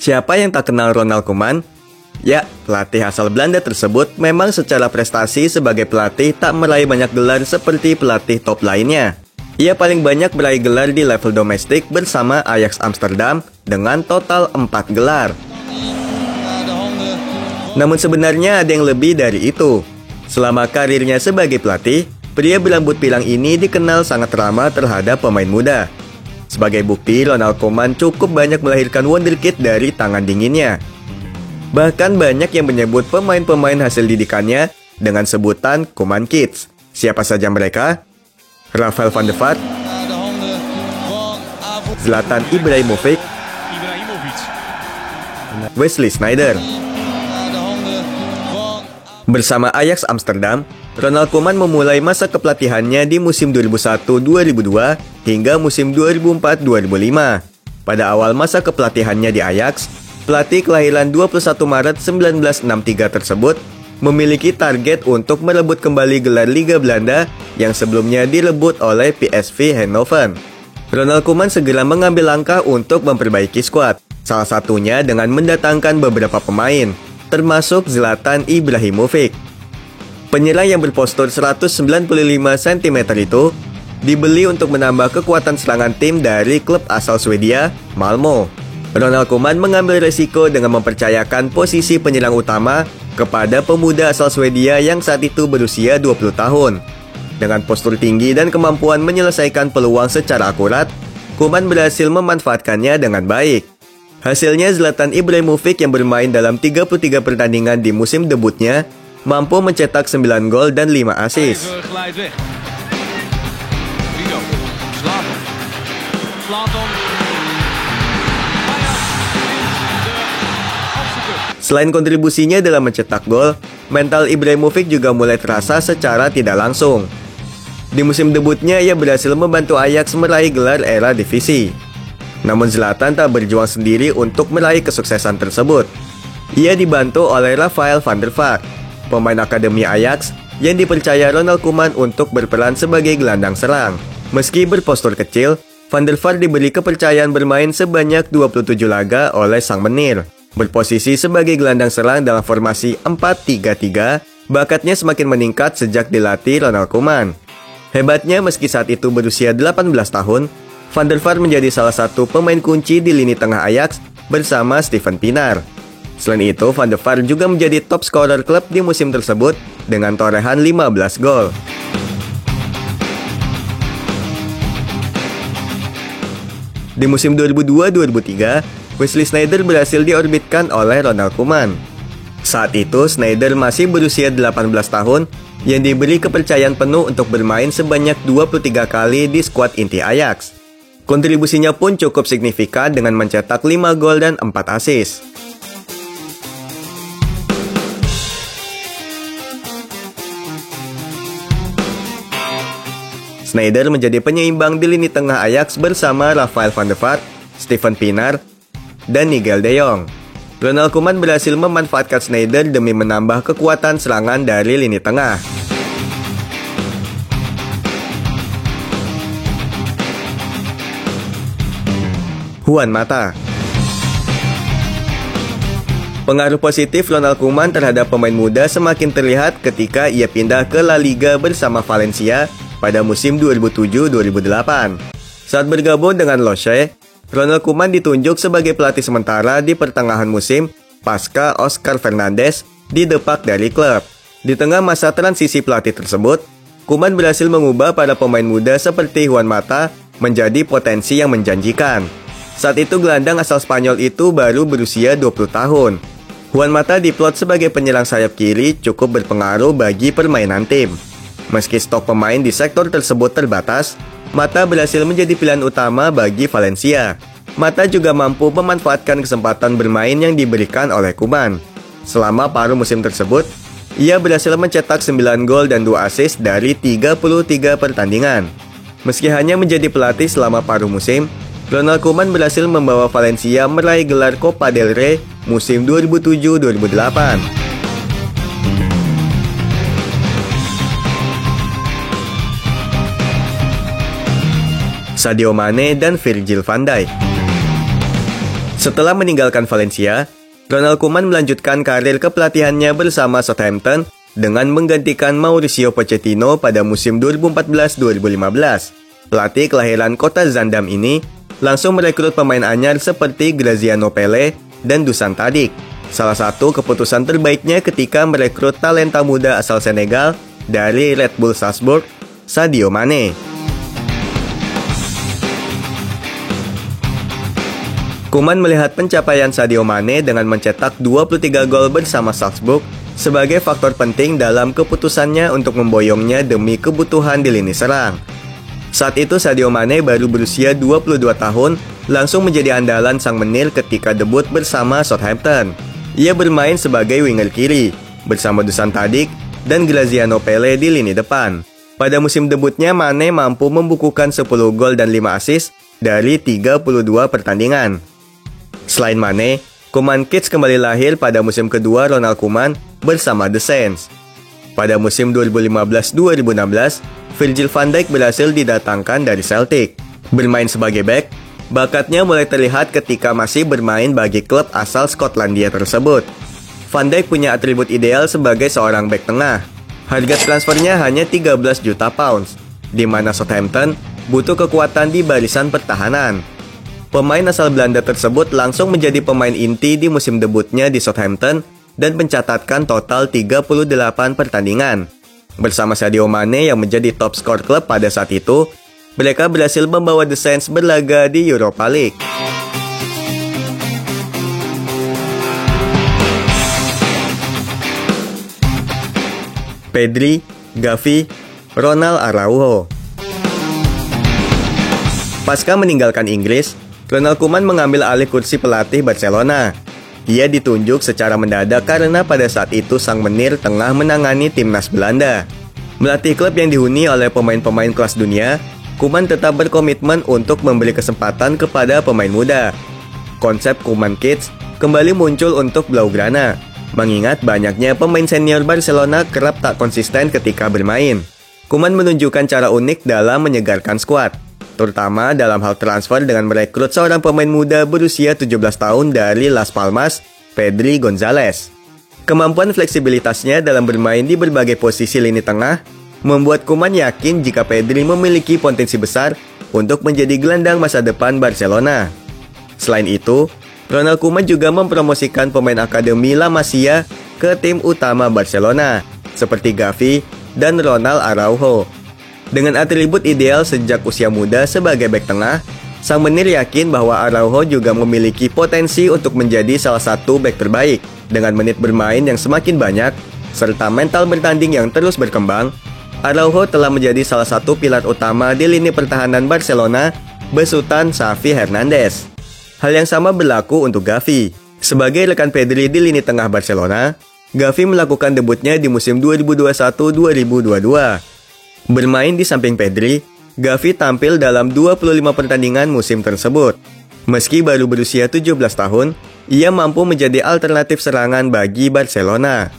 Siapa yang tak kenal Ronald Koeman? Ya, pelatih asal Belanda tersebut memang secara prestasi sebagai pelatih tak meraih banyak gelar seperti pelatih top lainnya. Ia paling banyak meraih gelar di level domestik bersama Ajax Amsterdam dengan total 4 gelar. Namun sebenarnya ada yang lebih dari itu. Selama karirnya sebagai pelatih, pria berambut pirang ini dikenal sangat ramah terhadap pemain muda. Sebagai bukti, Ronald Koeman cukup banyak melahirkan wonderkid dari tangan dinginnya. Bahkan banyak yang menyebut pemain-pemain hasil didikannya dengan sebutan Koeman Kids. Siapa saja mereka? Rafael van der Vaart, Zlatan Ibrahimovic, Wesley Sneijder. Bersama Ajax Amsterdam, Ronald Koeman memulai masa kepelatihannya di musim 2001-2002 hingga musim 2004-2005. Pada awal masa kepelatihannya di Ajax, pelatih kelahiran 21 Maret 1963 tersebut memiliki target untuk merebut kembali gelar Liga Belanda yang sebelumnya direbut oleh PSV Eindhoven. Ronald Koeman segera mengambil langkah untuk memperbaiki skuad, salah satunya dengan mendatangkan beberapa pemain, termasuk Zlatan Ibrahimovic. Penyerang yang berpostur 195 cm itu dibeli untuk menambah kekuatan serangan tim dari klub asal Swedia, Malmö. Ronald Koeman mengambil resiko dengan mempercayakan posisi penyerang utama kepada pemuda asal Swedia yang saat itu berusia 20 tahun. Dengan postur tinggi dan kemampuan menyelesaikan peluang secara akurat, Koeman berhasil memanfaatkannya dengan baik. Hasilnya Zlatan Ibrahimovic yang bermain dalam 33 pertandingan di musim debutnya mampu mencetak 9 gol dan 5 assist. Selain kontribusinya dalam mencetak gol, mental Ibrahimovic juga mulai terasa secara tidak langsung. Di musim debutnya, ia berhasil membantu Ajax meraih gelar era divisi. Namun Zlatan tak berjuang sendiri untuk meraih kesuksesan tersebut. Ia dibantu oleh Rafael van der Vaart, pemain akademi Ajax yang dipercaya Ronald Koeman untuk berperan sebagai gelandang serang. Meski berpostur kecil, van der Vaart diberi kepercayaan bermain sebanyak 27 laga oleh sang menir. Berposisi sebagai gelandang serang dalam formasi 4-3-3, bakatnya semakin meningkat sejak dilatih Ronald Koeman. Hebatnya, meski saat itu berusia 18 tahun, van der Vaart menjadi salah satu pemain kunci di lini tengah Ajax bersama Steven Pienaar. Selain itu, van der Vaart juga menjadi top scorer klub di musim tersebut dengan torehan 15 gol. Di musim 2002-2003, Wesley Sneijder berhasil diorbitkan oleh Ronald Koeman. Saat itu, Sneijder masih berusia 18 tahun yang diberi kepercayaan penuh untuk bermain sebanyak 23 kali di skuad inti Ajax. Kontribusinya pun cukup signifikan dengan mencetak 5 gol dan 4 assist. Sneijder menjadi penyeimbang di lini tengah Ajax bersama Rafael van der Vaart, Steven Pienaar, dan Nigel de Jong. Ronald Koeman berhasil memanfaatkan Sneijder demi menambah kekuatan serangan dari lini tengah. Juan Mata. Pengaruh positif Ronald Koeman terhadap pemain muda semakin terlihat ketika ia pindah ke La Liga bersama Valencia pada musim 2007-2008. Saat bergabung dengan Losche, Ronald Koeman ditunjuk sebagai pelatih sementara di pertengahan musim pasca Oscar Fernandez didepak dari klub. Di tengah masa transisi pelatih tersebut, Koeman berhasil mengubah para pemain muda seperti Juan Mata menjadi potensi yang menjanjikan. Saat itu gelandang asal Spanyol itu baru berusia 20 tahun. Juan Mata diplot sebagai penyerang sayap kiri cukup berpengaruh bagi permainan tim. Meski stok pemain di sektor tersebut terbatas, Mata berhasil menjadi pilihan utama bagi Valencia. Mata juga mampu memanfaatkan kesempatan bermain yang diberikan oleh Koeman. Selama paruh musim tersebut, ia berhasil mencetak 9 gol dan 2 assist dari 33 pertandingan. Meski hanya menjadi pelatih selama paruh musim, Ronald Koeman berhasil membawa Valencia meraih gelar Copa del Rey musim 2007-2008. Sadio Mane dan Virgil van Dijk. Setelah meninggalkan Valencia, Ronald Koeman melanjutkan karir kepelatihannya bersama Southampton dengan menggantikan Mauricio Pochettino pada musim 2014-2015. Pelatih kelahiran kota Zaandam ini langsung merekrut pemain anyar seperti Graziano Pelle dan Dusan Tadic. Salah satu keputusan terbaiknya ketika merekrut talenta muda asal Senegal dari Red Bull Salzburg, Sadio Mane. Koeman melihat pencapaian Sadio Mane dengan mencetak 23 gol bersama Salzburg sebagai faktor penting dalam keputusannya untuk memboyongnya demi kebutuhan di lini serang. Saat itu Sadio Mane baru berusia 22 tahun, langsung menjadi andalan sang menir ketika debut bersama Southampton. Ia bermain sebagai winger kiri, bersama Dusan Tadic dan Graziano Pelle di lini depan. Pada musim debutnya, Mane mampu membukukan 10 gol dan 5 assist dari 32 pertandingan. Selain Mane, Koeman Kids kembali lahir pada musim kedua Ronald Koeman bersama The Saints. Pada musim 2015-2016, Virgil van Dijk berhasil didatangkan dari Celtic. Bermain sebagai bek, bakatnya mulai terlihat ketika masih bermain bagi klub asal Skotlandia tersebut. Van Dijk punya atribut ideal sebagai seorang bek tengah. Harga transfernya hanya 13 juta pounds, di mana Southampton butuh kekuatan di barisan pertahanan. Pemain asal Belanda tersebut langsung menjadi pemain inti di musim debutnya di Southampton dan mencatatkan total 38 pertandingan. Bersama Sadio Mane yang menjadi top skor klub pada saat itu, mereka berhasil membawa The Saints berlaga di Europa League. Pedri, Gavi, Ronald Araujo. Pasca meninggalkan Inggris, Ronald Koeman mengambil alih kursi pelatih Barcelona. Ia ditunjuk secara mendadak karena pada saat itu sang menir tengah menangani timnas Belanda. Melatih klub yang dihuni oleh pemain-pemain kelas dunia, Koeman tetap berkomitmen untuk memberi kesempatan kepada pemain muda. Konsep Koeman Kids kembali muncul untuk Blaugrana, mengingat banyaknya pemain senior Barcelona kerap tak konsisten ketika bermain. Koeman menunjukkan cara unik dalam menyegarkan skuad, terutama dalam hal transfer dengan merekrut seorang pemain muda berusia 17 tahun dari Las Palmas, Pedri González. Kemampuan fleksibilitasnya dalam bermain di berbagai posisi lini tengah membuat Koeman yakin jika Pedri memiliki potensi besar untuk menjadi gelandang masa depan Barcelona. Selain itu, Ronald Koeman juga mempromosikan pemain akademi La Masia ke tim utama Barcelona, seperti Gavi dan Ronald Araujo. Dengan atribut ideal sejak usia muda sebagai bek tengah, sang menir yakin bahwa Araujo juga memiliki potensi untuk menjadi salah satu bek terbaik. Dengan menit bermain yang semakin banyak, serta mental bertanding yang terus berkembang, Araujo telah menjadi salah satu pilar utama di lini pertahanan Barcelona besutan Xavi Hernandez. Hal yang sama berlaku untuk Gavi. Sebagai rekan Pedri di lini tengah Barcelona, Gavi melakukan debutnya di musim 2021-2022. Bermain di samping Pedri, Gavi tampil dalam 25 pertandingan musim tersebut. Meski baru berusia 17 tahun, ia mampu menjadi alternatif serangan bagi Barcelona.